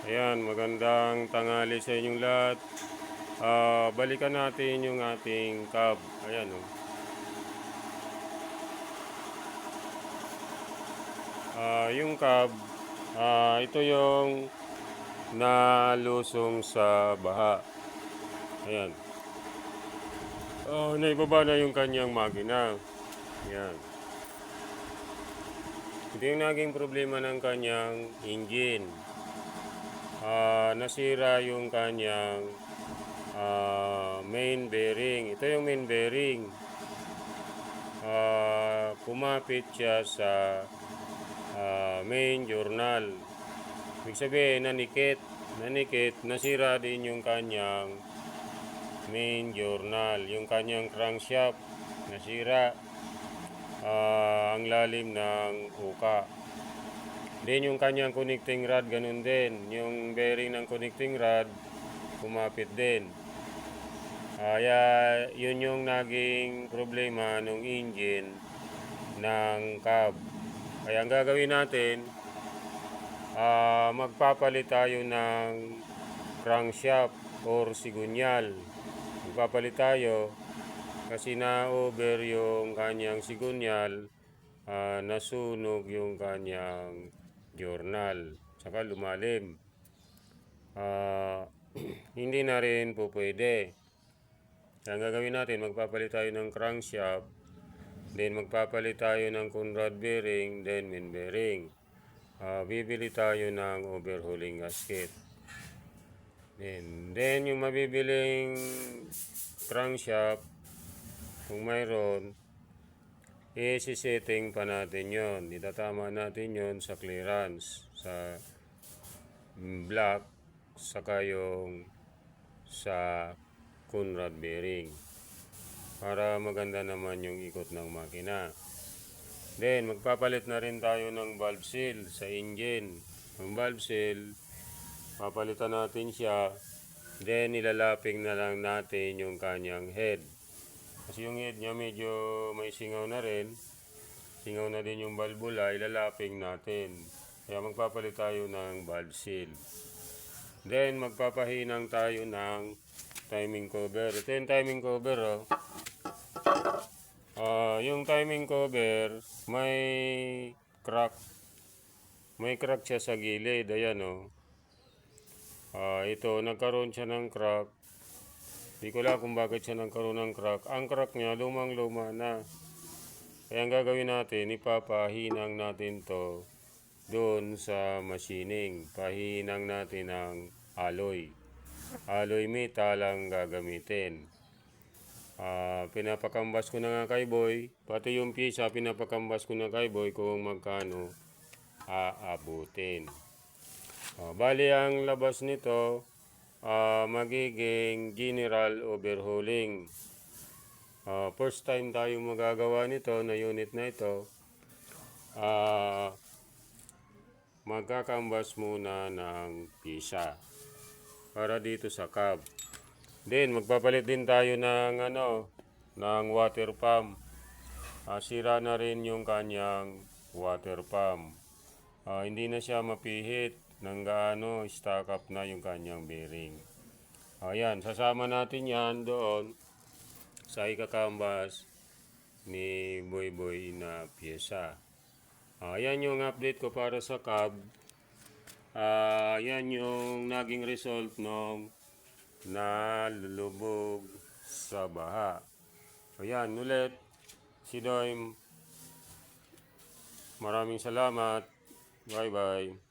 Ayan, magandang tanghali sa inyong lahat. Balikan natin yung ating cab. Ayan, oh. Yung cab, ito yung nalusong sa baha. Ayan. Naibaba na yung kanyang makina. Ayan. Ito yung naging problema ng kanyang engine. Nasira yung kanyang main bearing. Ito yung main bearing. Kumapit siya sa main journal. Ibig sabihin, nanikit, nasira din yung kanyang main journal. Yung kanyang crankshaft, nasira. Ang lalim ng uka. Then yung kanyang connecting rod, ganun din. Yung bearing ng connecting rod, kumapit din. Yun yung naging problema ng engine ng cab. Kaya ang gagawin natin, magpapalit tayo ng crankshaft or sigunyal. Magpapalit tayo kasi na-over yung kanyang sigunyal, nasunog yung kanyang journal, saka lumalim. Hindi na rin po pwede. Kaya ang gagawin natin, magpapalit tayo ng crankshaft, then magpapalit tayo ng Conrad bearing, then main bearing. Bibili tayo ng overhauling gasket. Then yung mabibiling crankshaft, kung mayroon, isi-setting pa natin yon. Itatama natin yon sa clearance, sa block, saka yung sa Conrad bearing, para maganda naman yung ikot ng makina. Then magpapalit na rin tayo ng valve seal sa engine. Ang valve seal, papalitan natin siya, then ilalaping na lang natin yung kanyang head. Kasi yung head niya medyo may singaw na rin, singaw na din yung valvula, ilalaping natin. Kaya magpapalit tayo ng valve seal. Then magpapahinang tayo ng timing cover. Ito yung timing cover, oh. Yung timing cover, may crack. May crack siya sa gilid. Ayan, oh. Ito, nagkaroon siya ng crack. Di ko alam kung bakit siya nagkaroon ng crack. Ang crack niya, lumang-luma na. Kaya ang gagawin natin, ipapahinang natin to doon sa machining. Pahinang natin ng alloy. Alloy metal ang gagamitin. Pinapakambas ko na nga kay Boy, pati yung pisa pinapakambas ko na kay Boy kung magkano aabutin. Bali ang labas nito, magiging general overhauling. First time tayo magagawa nito na unit na ito. Magkakambas muna ng pisa para dito sa cab. Then magpapalit din tayo ng water pump. Sira na rin yung kanyang water pump. Hindi na siya mapihit ng gaano, stock up na yung kanyang bearing. Ayan, sasama natin yan doon sa ikakambas ni Boy Boy na pyesa. Ayan yung update ko para sa cab. Yan yung naging result ng nalulubog sa baha. Ayan, ulit, si Doym. Maraming salamat. Bye-bye.